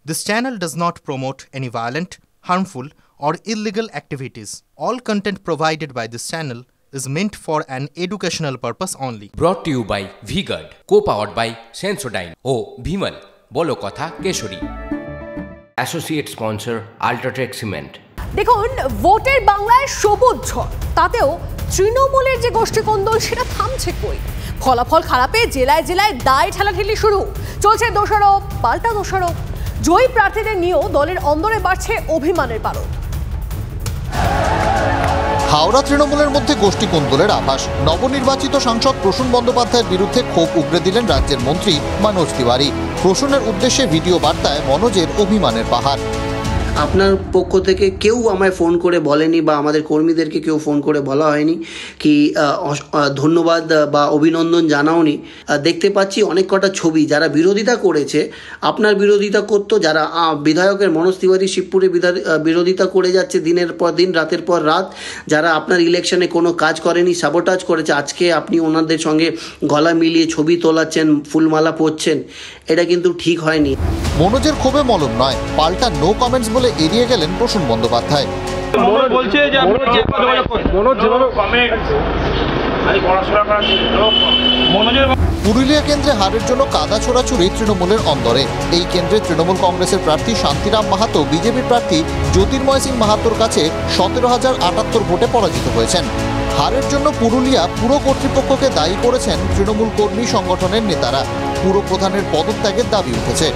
This channel does not promote any violent, harmful, or illegal activities. All content provided by this channel is meant for an educational purpose only. Brought to you by V-Guard, co-powered by Sensodyne o Bhimal, Bolo Kotha Keshori. Associate sponsor Ultratech Cement. দেখুন, ভোটের বাংলায় সবুজ ঝড়, তাতেও তৃণমূলের যে গোষ্ঠীকন্দল সেটা থামছে কই। ফলাফল খারাপে জেলায় জেলায় দায় ঠেলাঠেলি শুরু, চলছে দোষারোপ পাল্টা দোষারোপ। জয়ী প্রার্থীদের নিয়েও দলের অন্দরে বাড়ছে অভিমানের পারদ। হাওড়া তৃণমূলের মধ্যে গোষ্ঠী কোন্দলের আভাস। নবনির্বাচিত সাংসদ প্রসূন বন্দ্যোপাধ্যায়ের বিরুদ্ধে ক্ষোভ উগরে দিলেন রাজ্যের মন্ত্রী মনোজ তিওয়ারি। প্রসূনের উদ্দেশ্যে ভিডিও বার্তায় মনোজের অভিমানের পাহাড়। আপনার পক্ষ থেকে কেউ আমায় ফোন করে বলেনি বা আমাদের কর্মীদেরকে কেউ ফোন করে বলা হয়নি কি ধন্যবাদ বা অভিনন্দন জানাওনি। দেখতে পাচ্ছি অনেক কটা ছবি যারা বিরোধিতা করেছে, আপনার বিরোধিতা করতো, যারা বিধায়কের মনোজ তিওয়ারি শিবপুরে বিরোধিতা করে যাচ্ছে দিনের পর দিন, রাতের পর রাত, যারা আপনার ইলেকশনে কোনো কাজ করেনি, সাবোটাজ করেছে, আজকে আপনি ওনাদের সঙ্গে গলা মিলিয়ে ছবি তোলাচ্ছেন, ফুলমালা পরছেন, এটা কিন্তু ঠিক হয়নি। মনোজের ক্ষোভে মলম নয়, পাল্টা নো কমেন্টস বলে এড়িয়ে গেলেন প্রসূন বন্দ্যোপাধ্যায়। পুরুলিয়া কেন্দ্রে হারের জন্য কাদা ছোড়াছুড়ি তৃণমূলের অন্দরে। এই কেন্দ্রে তৃণমূল কংগ্রেসের প্রার্থী শান্তিরাম মাহাতো বিজেপির প্রার্থী জ্যোতির্ময় সিং মাহাতোর কাছে 17,078 ভোটে পরাজিত হয়েছেন। হারের জন্য পুরুলিয়া পুর কর্তৃপক্ষকে দায়ী করেছেন তৃণমূল কর্মী সংগঠনের নেতারা। পুর প্রধানের পদত্যাগের দাবি উঠেছে।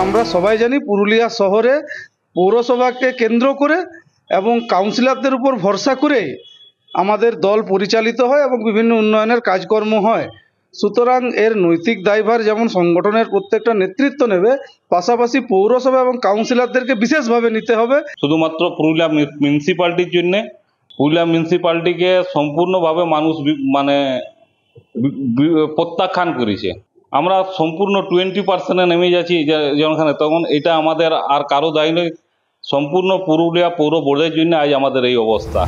আমরা সবাই জানি পুরুলিয়া শহরে পৌরসভাকে কেন্দ্র করে এবং কাউন্সিলরদের উপর ভরসা করে আমাদের দল পরিচালিত হয় এবং বিভিন্ন উন্নয়নের কাজকর্ম হয়। সুতরাং এর নৈতিক দায়ভার যেমন সংগঠনের প্রত্যেকটা নেতৃত্ব নেবে, পাশাপাশি পৌরসভা এবং কাউন্সিলরদেরকে বিশেষভাবে নিতে হবে। শুধুমাত্র পুরুলিয়া মিউনিসিপ্যালিটির জন্য, পুরুলিয়া মিউনিসিপ্যালিটিকে সম্পূর্ণভাবে মানুষ প্রত্যাখ্যান করেছে। আমরা সম্পূর্ণ 20% নেমে যাচ্ছি যেখানে, তখন এটা আমাদের আর কারো দায়ী নয়, সম্পূর্ণ পুরুলিয়া পৌর বোর্ডের জন্য আজ আমাদের এই অবস্থা।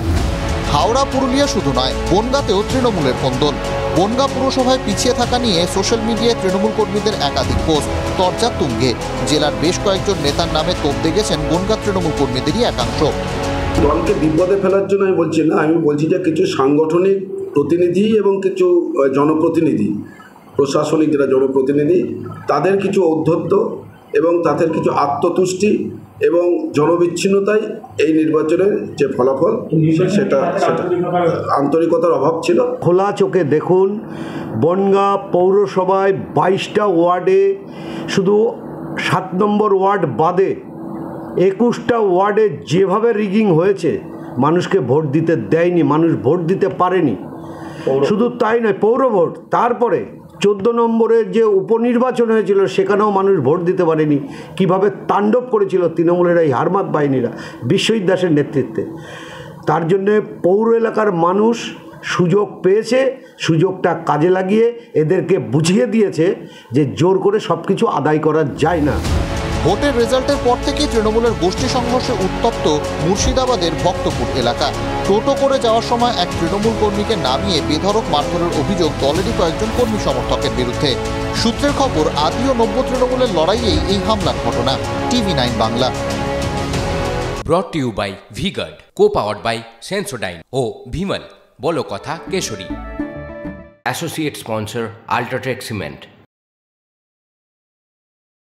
হাওড়া পুরুলিয়া শুধু নয়, বনগাঁতেও তৃণমূলের কোন্দল। বনগাঁ পুরসভায় পিছিয়ে থাকা নিয়ে সোশ্যাল মিডিয়ায় তৃণমূল কর্মীদের একাধিক পোস্ট, চর্চা তুঙ্গে। জেলার বেশ কয়েকজন নেতার নামে তোপ দেখেছেন বনগাঁ তৃণমূল কর্মীদেরই একাংশ। দলকে বিপদে ফেলার জন্য আমি বলছি না, আমি বলছি যে কিছু সাংগঠনিক প্রতিনিধি এবং কিছু জনপ্রতিনিধি, প্রশাসনিক যারা জনপ্রতিনিধি, তাদের কিছু ঔদ্ধত্য এবং তাদের কিছু আত্মতুষ্টি এবং জনবিচ্ছিন্নতাই এই নির্বাচনের যে ফলাফল সেটা আন্তরিকতার অভাব ছিল। খোলা চোখে দেখুন, বনগাঁ পৌরসভায় 22টা ওয়ার্ডে, শুধু 7 নম্বর ওয়ার্ড বাদে 21টা ওয়ার্ডে যেভাবে রিগিং হয়েছে, মানুষকে ভোট দিতে দেয়নি, মানুষ ভোট দিতে পারেনি। শুধু তাই নয়, পৌর ভোট, তারপরে 14 নম্বরের যে উপনির্বাচন হয়েছিল সেখানেও মানুষ ভোট দিতে পারেনি। কিভাবে তাণ্ডব করেছিল তৃণমূলের এই হারমাত বাহিনীরা বিশ্বজিৎ দাসের নেতৃত্বে। তার জন্যে পৌর এলাকার মানুষ সুযোগ পেয়েছে, সুযোগটা কাজে লাগিয়ে এদেরকে বুঝিয়ে দিয়েছে যে জোর করে সব কিছু আদায় করা যায় না। ভোটের রেজাল্টের পর থেকে তৃণমূলের গোষ্ঠী সংঘর্ষে উত্তপ্ত মুর্শিদাবাদের ভক্তপুর এলাকা। টোটো করে যাওয়ার সময় এক তৃণমূল কর্মীকে নামিয়ে বেধড়ক মারধরের অভিযোগ দলেরই কয়েকজন কর্মী সমর্থকের বিরুদ্ধে। সূত্রের খবর, আদি ও নব্য তৃণমূলের লড়াইয়েই এই হামলার ঘটনা। TV9 Bangla. Brought to you by V-Guard, co-powered by Sensodyne o Bhimal, Bolo Kotha Keshori. Associate sponsor Ultratech Cement.